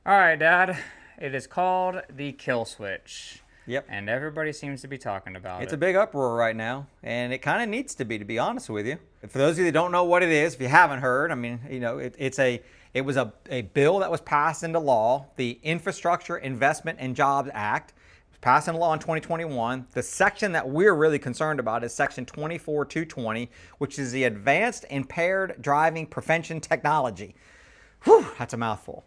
All right, Dad. It is called the kill switch, Yep. and everybody seems to be talking about It's a it. big uproar right now, and it kind of needs to be honest with you. For those of you that don't know what it is, if you haven't heard, I mean, it was a bill that was passed into law, the Infrastructure Investment and Jobs Act. It was passed into law in 2021. The section that we're really concerned about is Section 24220, which is the Advanced Impaired Driving Prevention Technology. Whew, that's a mouthful.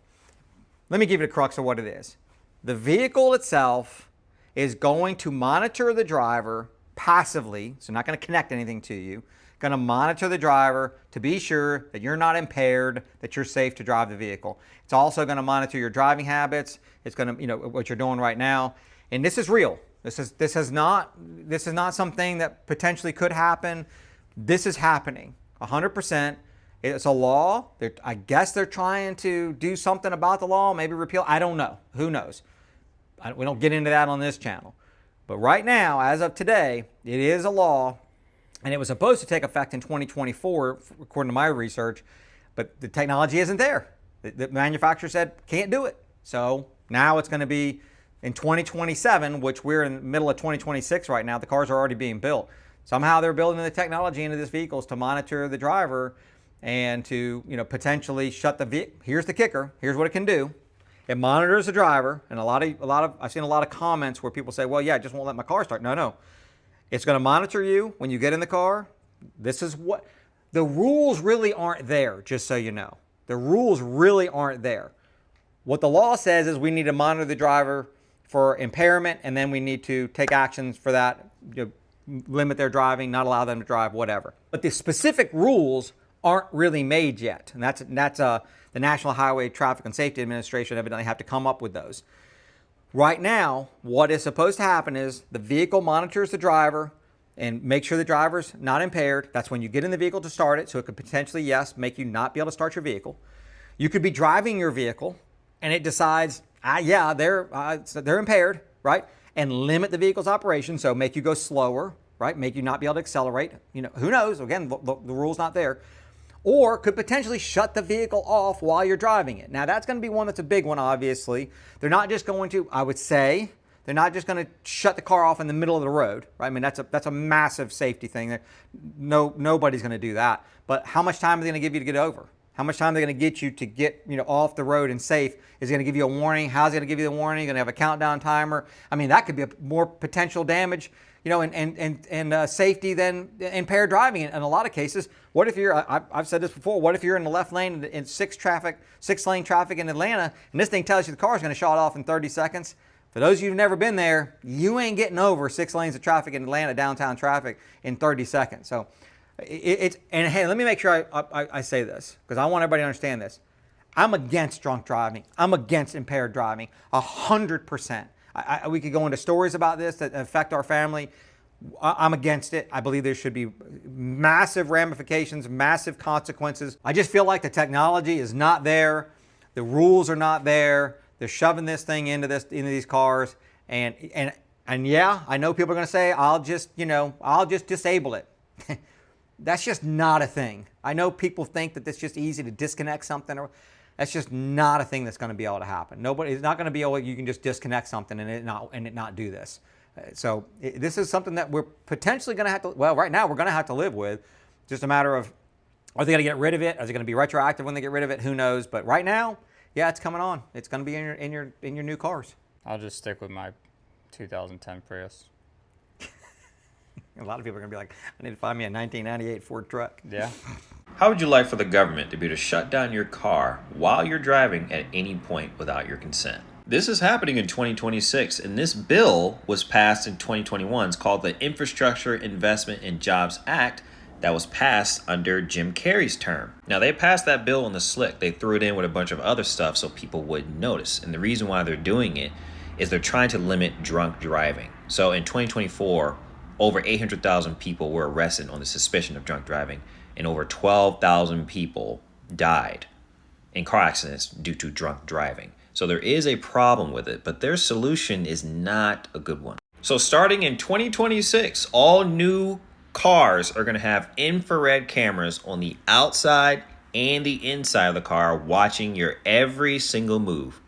Let me give you the crux of what it is. The vehicle itself is going to monitor the driver passively, so not going to connect anything to you, going to monitor the driver to be sure that you're not impaired, that you're safe to drive the vehicle. It's also going to monitor your driving habits. It's going to, what you're doing right now. And this is real. This is not something that potentially could happen. This is happening 100%. It's a law. I guess they're trying to do something about the law, maybe repeal. I don't know. Who knows? We don't get into that on this channel. But right now, as of today, it is a law, and it was supposed to take effect in 2024, according to my research, but the technology isn't there. The manufacturer said, can't do it. So now it's going to be in 2027, which we're in the middle of 2026 right now. The cars are already being built. Somehow they're building the technology into these vehicles to monitor the driver and to potentially shut the vehicle. Here's the kicker. Here's what it can do. It monitors the driver, and I've seen a lot of comments where people say, "Well, yeah, it just won't let my car start." No, no. It's going to monitor you when you get in the car. This is what the rules really aren't there, just so you know. The rules really aren't there. What the law says is we need to monitor the driver for impairment, and then we need to take actions for that, limit their driving, not allow them to drive, whatever. But the specific rules aren't really made yet, and that's the National Highway Traffic and Safety Administration evidently have to come up with those. Right now, what is supposed to happen is the vehicle monitors the driver and make sure the driver's not impaired. That's when you get in the vehicle to start it, so it could potentially, yes, make you not be able to start your vehicle. You could be driving your vehicle, and it decides, yeah, they're impaired, right? And limit the vehicle's operation, so make you go slower, right? Make you not be able to accelerate. Who knows? Again, the rule's not there. Or could potentially shut the vehicle off while you're driving it. Now, that's going to be one that's a big one, obviously. They're not just going to, I would say, they're not just going to shut the car off in the middle of the road, right? I mean, that's a massive safety thing. Nobody's going to do that. But how much time are they going to give you to get over? How much time are they going to get you to get off the road and safe? Is it going to give you a warning? How's it going to give you the warning? Going to have a countdown timer? I mean, that could be more potential damage, and safety than impaired driving in a lot of cases. What if I've said this before, what if you're in the left lane in six lane traffic in Atlanta, and this thing tells you the car's going to shut off in 30 seconds? For those of you who've never been there, you ain't getting over 6 lanes of traffic in Atlanta, downtown traffic, in 30 seconds. So and hey, let me make sure I say this, because I want everybody to understand this. I'm against drunk driving. I'm against impaired driving, 100%. We could go into stories about this that affect our family. I'm against it. I believe there should be massive ramifications, massive consequences. I just feel like the technology is not there. The rules are not there. They're shoving this thing into these cars. And yeah, I know people are going to say, I'll just disable it. That's just not a thing. I know people think that it's just easy to disconnect something. That's just not a thing that's going to be able to happen. It's not going to be able. You can just disconnect something and it not do this. So this is something that we're potentially going to have to. Well, right now we're going to have to live with. Just a matter of, are they going to get rid of it? Is it going to be retroactive when they get rid of it? Who knows? But right now, yeah, it's coming on. It's going to be in your new cars. I'll just stick with my 2010 Prius. A lot of people are going to be like, I need to find me a 1998 Ford truck. Yeah. How would you like for the government to be able to shut down your car while you're driving at any point without your consent? This is happening in 2026, and this bill was passed in 2021. It's called the Infrastructure Investment and Jobs Act that was passed under Jim Carrey's term. Now, they passed that bill on the slick. They threw it in with a bunch of other stuff so people wouldn't notice. And the reason why they're doing it is they're trying to limit drunk driving. So in 2024, over 800,000 people were arrested on the suspicion of drunk driving, and over 12,000 people died in car accidents due to drunk driving. So there is a problem with it, but their solution is not a good one. So starting in 2026, all new cars are going to have infrared cameras on the outside and the inside of the car, watching your every single move,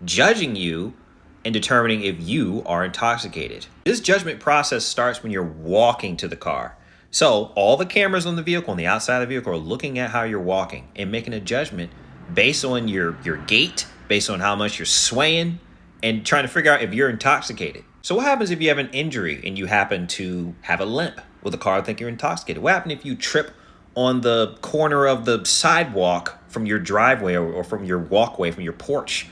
judging you and determining if you are intoxicated. This judgment process starts when you're walking to the car. So all the cameras on the vehicle, on the outside of the vehicle, are looking at how you're walking and making a judgment based on your gait, based on how much you're swaying, and trying to figure out if you're intoxicated. So what happens if you have an injury and you happen to have a limp? Will the car think you're intoxicated? What happens if you trip on the corner of the sidewalk from your driveway or from your walkway, from your porch?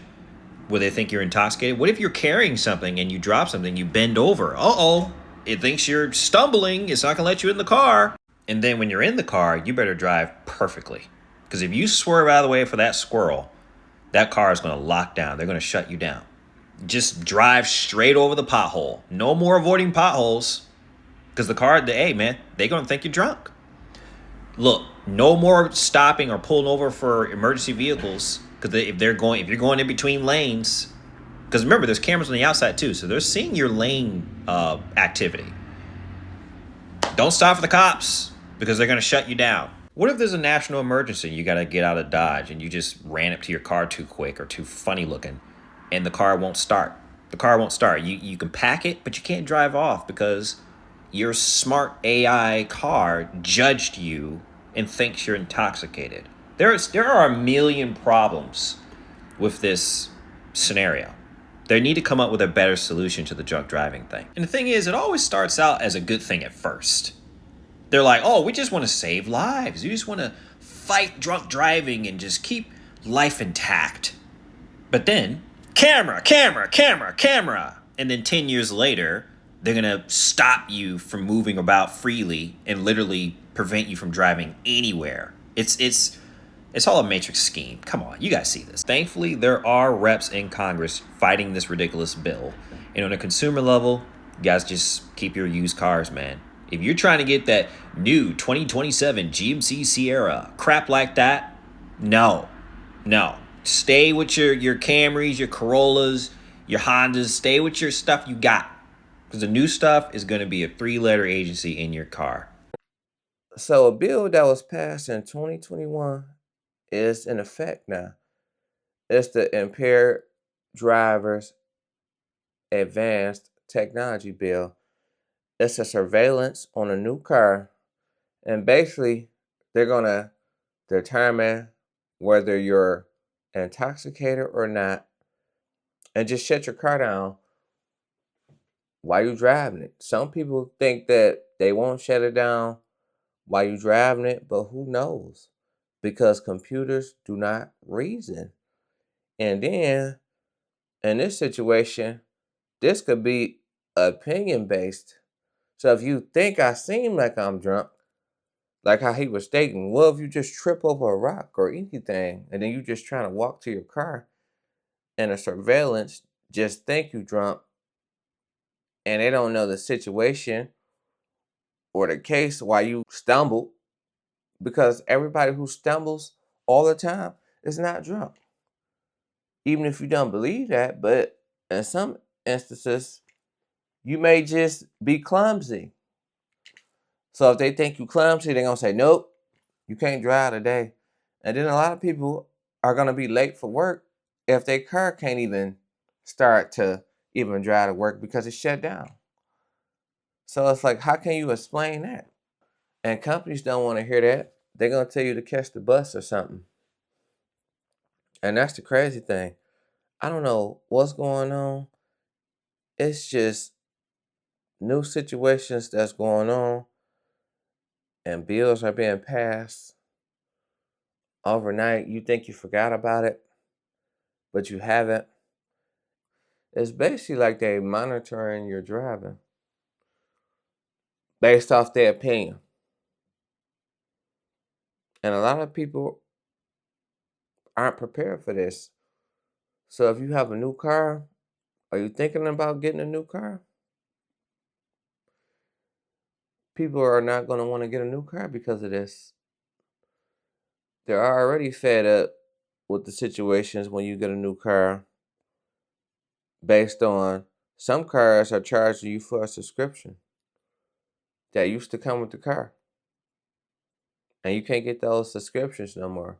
Will they think you're intoxicated? What if you're carrying something and you drop something, you bend over? Uh-oh, it thinks you're stumbling. It's not going to let you in the car. And then when you're in the car, you better drive perfectly. Because if you swerve out of the way for that squirrel, that car is going to lock down. They're going to shut you down. Just drive straight over the pothole. No more avoiding potholes. Because the car, hey man, they're going to think you're drunk. Look, no more stopping or pulling over for emergency vehicles. Because if you're going in between lanes, because remember, there's cameras on the outside too, so they're seeing your lane activity. Don't stop for the cops because they're going to shut you down. What if there's a national emergency? You got to get out of Dodge and you just ran up to your car too quick or too funny looking, and the car won't start. The car won't start. You can pack it, but you can't drive off because your smart AI car judged you and thinks you're intoxicated. There are a million problems with this scenario. They need to come up with a better solution to the drunk driving thing. And the thing is, it always starts out as a good thing at first. They're like, oh, we just want to save lives. We just want to fight drunk driving and just keep life intact. But then, camera. And then 10 years later, they're going to stop you from moving about freely and literally prevent you from driving anywhere. It's all a matrix scheme. Come on, you guys see this. Thankfully, there are reps in Congress fighting this ridiculous bill. And on a consumer level, you guys just keep your used cars, man. If you're trying to get that new 2027 GMC Sierra, crap like that, no. Stay with your Camrys, your Corollas, your Hondas. Stay with your stuff you got. Because the new stuff is going to be a 3-letter agency in your car. So a bill that was passed in 2021 is in effect now. It's the Impaired Drivers Advanced Technology Bill. It's a surveillance on a new car, and basically they're going to determine whether you're intoxicated or not and just shut your car down while you're driving it. Some people think that they won't shut it down while you're driving it, but who knows? Because computers do not reason. And then in this situation, this could be opinion based. So if you think I seem like I'm drunk, like how he was stating, well, if you just trip over a rock or anything, and then you just trying to walk to your car, and a surveillance just think you drunk, and they don't know the situation or the case why you stumbled, because everybody who stumbles all the time is not drunk. Even if you don't believe that, but in some instances, you may just be clumsy. So if they think you clumsy, they're going to say, nope, you can't drive today. And then a lot of people are going to be late for work if their car can't even start to even drive to work because it's shut down. So it's like, how can you explain that? And companies don't want to hear that. They're going to tell you to catch the bus or something. And that's the crazy thing. I don't know what's going on. It's just new situations that's going on, and bills are being passed overnight. You think you forgot about it, but you haven't. It's basically like they monitoring your driving based off their opinion. And a lot of people aren't prepared for this. So if you have a new car, are you thinking about getting a new car? People are not going to want to get a new car because of this. They're already fed up with the situations when you get a new car based on some cars are charging you for a subscription that used to come with the car. And you can't get those subscriptions no more.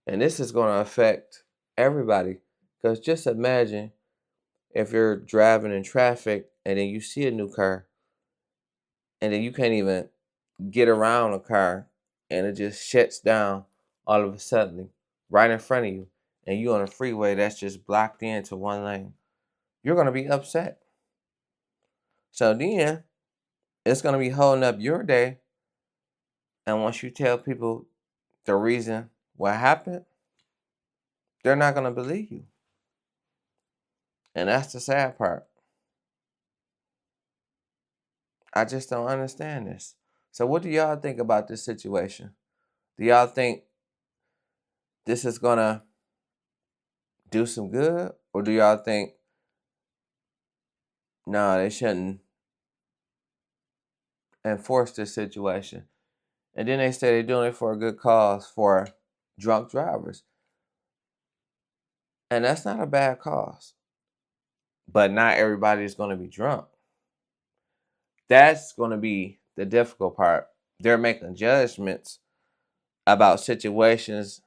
And this is going to affect everybody. Because just imagine if you're driving in traffic and then you see a new car and then you can't even get around a car and it just shuts down all of a sudden right in front of you, and you on a freeway that's just blocked into one lane. You're going to be upset. So then it's going to be holding up your day. And once you tell people the reason what happened, they're not going to believe you. And that's the sad part. I just don't understand this. So what do y'all think about this situation? Do y'all think this is going to do some good? Or do y'all think, no, they shouldn't enforce this situation? And then they say they're doing it for a good cause for drunk drivers. And that's not a bad cause. But not everybody is going to be drunk. That's going to be the difficult part. They're making judgments about situations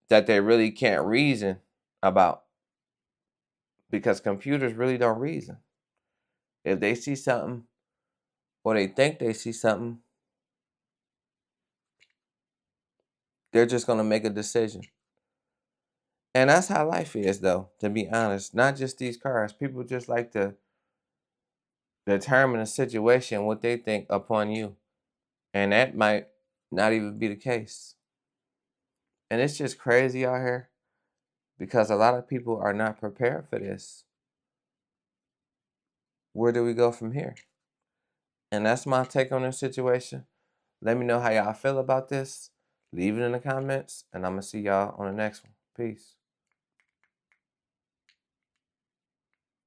that they really can't reason about, because computers really don't reason. If they see something or they think they see something, they're just going to make a decision. And that's how life is, though, to be honest. Not just these cars. People just like to determine a situation, what they think upon you. And that might not even be the case. And it's just crazy out here because a lot of people are not prepared for this. Where do we go from here? And that's my take on this situation. Let me know how y'all feel about this. Leave it in the comments, and I'm going to see y'all on the next one. Peace.